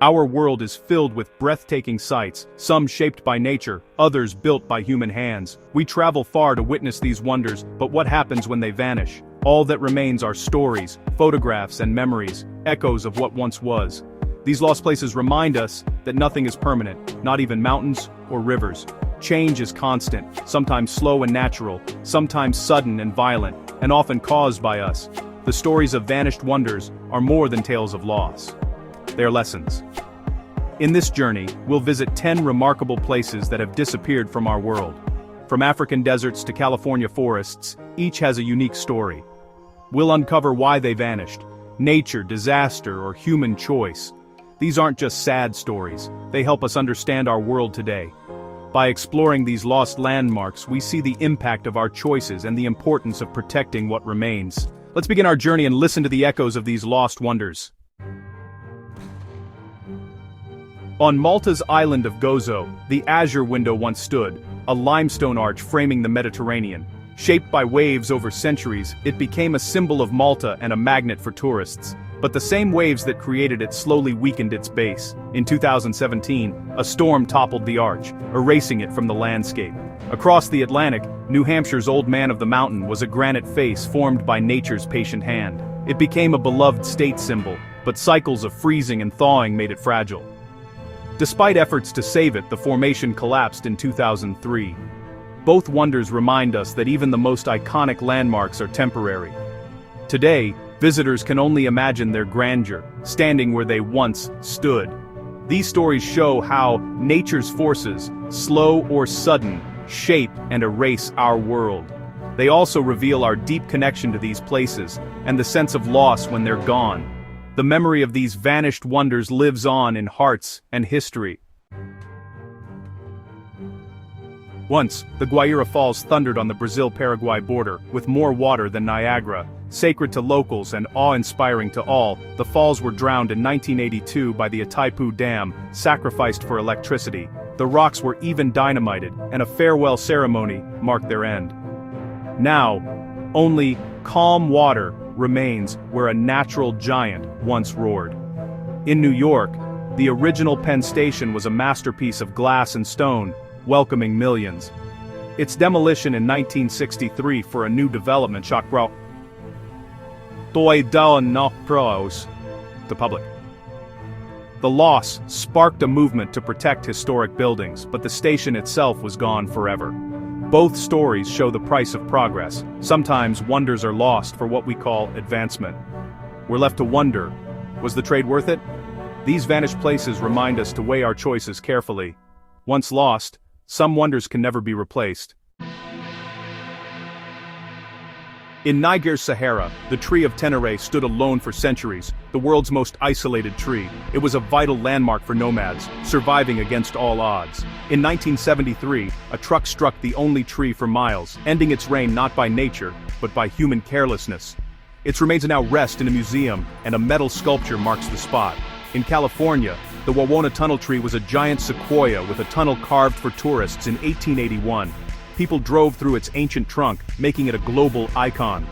Our world is filled with breathtaking sights, some shaped by nature, others built by human hands. We travel far to witness these wonders, but what happens when they vanish? All that remains are stories, photographs and memories, echoes of what once was. These lost places remind us that nothing is permanent, not even mountains or rivers. Change is constant, sometimes slow and natural, sometimes sudden and violent, and often caused by us. The stories of vanished wonders are more than tales of loss. They are lessons. In this journey, we'll visit 10 remarkable places that have disappeared from our world. From African deserts to California forests, each has a unique story. We'll uncover why they vanished: nature, disaster, or human choice. These aren't just sad stories, they help us understand our world today. By exploring these lost landmarks, we see the impact of our choices and the importance of protecting what remains. Let's begin our journey and listen to the echoes of these lost wonders. On Malta's island of Gozo, the Azure window once stood, a limestone arch framing the Mediterranean. Shaped by waves over centuries, it became a symbol of Malta and a magnet for tourists. But the same waves that created it slowly weakened its base. In 2017, a storm toppled the arch, erasing it from the landscape. Across the Atlantic, New Hampshire's Old Man of the Mountain was a granite face formed by nature's patient hand. It became a beloved state symbol, but cycles of freezing and thawing made it fragile. Despite efforts to save it, the formation collapsed in 2003. Both wonders remind us that even the most iconic landmarks are temporary. Today, visitors can only imagine their grandeur, standing where they once stood. These stories show how nature's forces, slow or sudden, shape and erase our world. They also reveal our deep connection to these places, and the sense of loss when they're gone. The memory of these vanished wonders lives on in hearts and history. Once, the Guaíra Falls thundered on the Brazil-Paraguay border, with more water than Niagara. Sacred to locals and awe-inspiring to all, the falls were drowned in 1982 by the Itaipu Dam, sacrificed for electricity. The rocks were even dynamited, and a farewell ceremony marked their end. Now, only calm water remains where a natural giant once roared. In New York, the original Penn Station was a masterpiece of glass and stone, welcoming millions. Its demolition in 1963 for a new development shocked the public. The loss sparked a movement to protect historic buildings, but the station itself was gone forever. Both stories show the price of progress. Sometimes wonders are lost for what we call advancement. We're left to wonder, was the trade worth it? These vanished places remind us to weigh our choices carefully. Once lost, some wonders can never be replaced. In Niger's Sahara, the tree of Ténéré stood alone for centuries, the world's most isolated tree. It was a vital landmark for nomads, surviving against all odds. In 1973, a truck struck the only tree for miles, ending its reign not by nature, but by human carelessness. Its remains now rest in a museum, and a metal sculpture marks the spot. In California, the Wawona tunnel tree was a giant sequoia with a tunnel carved for tourists in 1881. People drove through its ancient trunk, making it a global icon.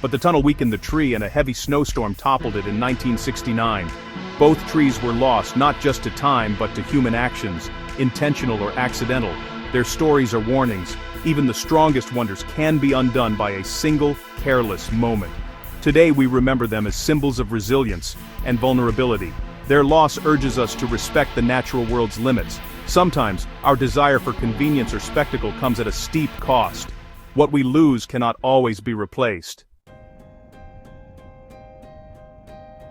But the tunnel weakened the tree and a heavy snowstorm toppled it in 1969. Both trees were lost not just to time but to human actions, intentional or accidental. Their stories are warnings. Even the strongest wonders can be undone by a single, careless moment. Today we remember them as symbols of resilience and vulnerability. Their loss urges us to respect the natural world's limits. Sometimes, our desire for convenience or spectacle comes at a steep cost. What we lose cannot always be replaced.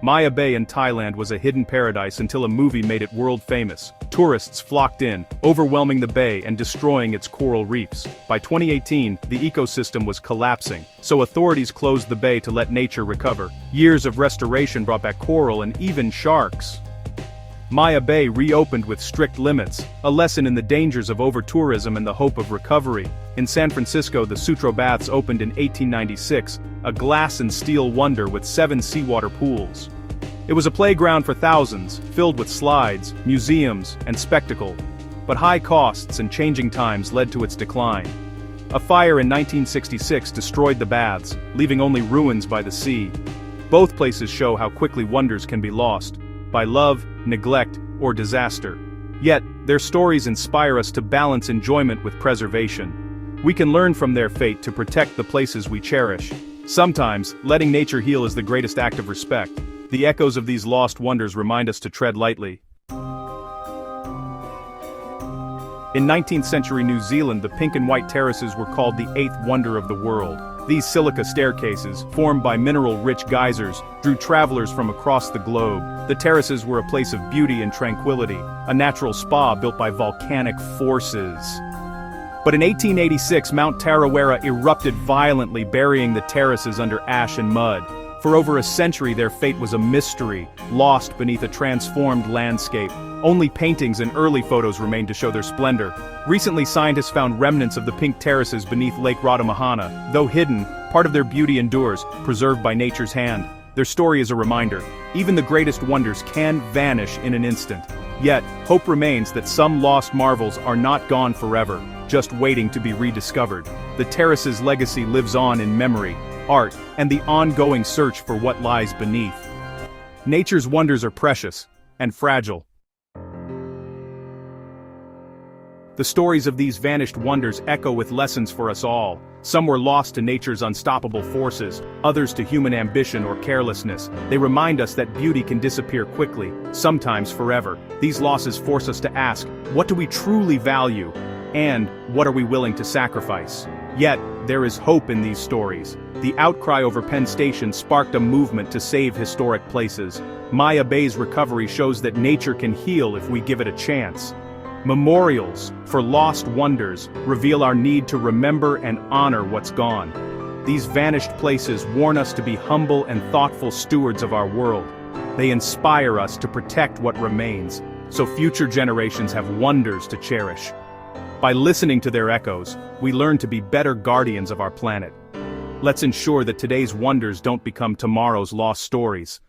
Maya Bay in Thailand was a hidden paradise until a movie made it world famous. Tourists flocked in, overwhelming the bay and destroying its coral reefs. By 2018, the ecosystem was collapsing, so authorities closed the bay to let nature recover. Years of restoration brought back coral and even sharks. Maya Bay reopened with strict limits, a lesson in the dangers of over-tourism and the hope of recovery. In San Francisco, the Sutro baths opened in 1896, a glass and steel wonder with 7 seawater pools. It was a playground for thousands, filled with slides, museums, and spectacle. But high costs and changing times led to its decline. A fire in 1966 destroyed the baths, leaving only ruins by the sea. Both places show how quickly wonders can be lost. by love, neglect, or disaster. Yet, their stories inspire us to balance enjoyment with preservation. We can learn from their fate to protect the places we cherish. Sometimes, letting nature heal is the greatest act of respect. The echoes of these lost wonders remind us to tread lightly. In 19th century New Zealand, the pink and white terraces were called the eighth wonder of the world. These silica staircases, formed by mineral-rich geysers, drew travelers from across the globe. The terraces were a place of beauty and tranquility, a natural spa built by volcanic forces. But in 1886, Mount Tarawera erupted violently, burying the terraces under ash and mud. For over a century their fate was a mystery, lost beneath a transformed landscape. Only paintings and early photos remained to show their splendor. Recently scientists found remnants of the pink terraces beneath Lake Radhamahana. Though hidden, part of their beauty endures, preserved by nature's hand. Their story is a reminder. Even the greatest wonders can vanish in an instant. Yet, hope remains that some lost marvels are not gone forever, just waiting to be rediscovered. The terrace's legacy lives on in memory, art, and the ongoing search for what lies beneath. Nature's wonders are precious and fragile. The stories of these vanished wonders echo with lessons for us all. Some were lost to nature's unstoppable forces, others to human ambition or carelessness. They remind us that beauty can disappear quickly, sometimes forever. These losses force us to ask, what do we truly value? And what are we willing to sacrifice? Yet, there is hope in these stories. The outcry over Penn Station sparked a movement to save historic places. Maya Bay's recovery shows that nature can heal if we give it a chance. Memorials for lost wonders reveal our need to remember and honor what's gone. These vanished places warn us to be humble and thoughtful stewards of our world. They inspire us to protect what remains, so future generations have wonders to cherish. By listening to their echoes, we learn to be better guardians of our planet. Let's ensure that today's wonders don't become tomorrow's lost stories.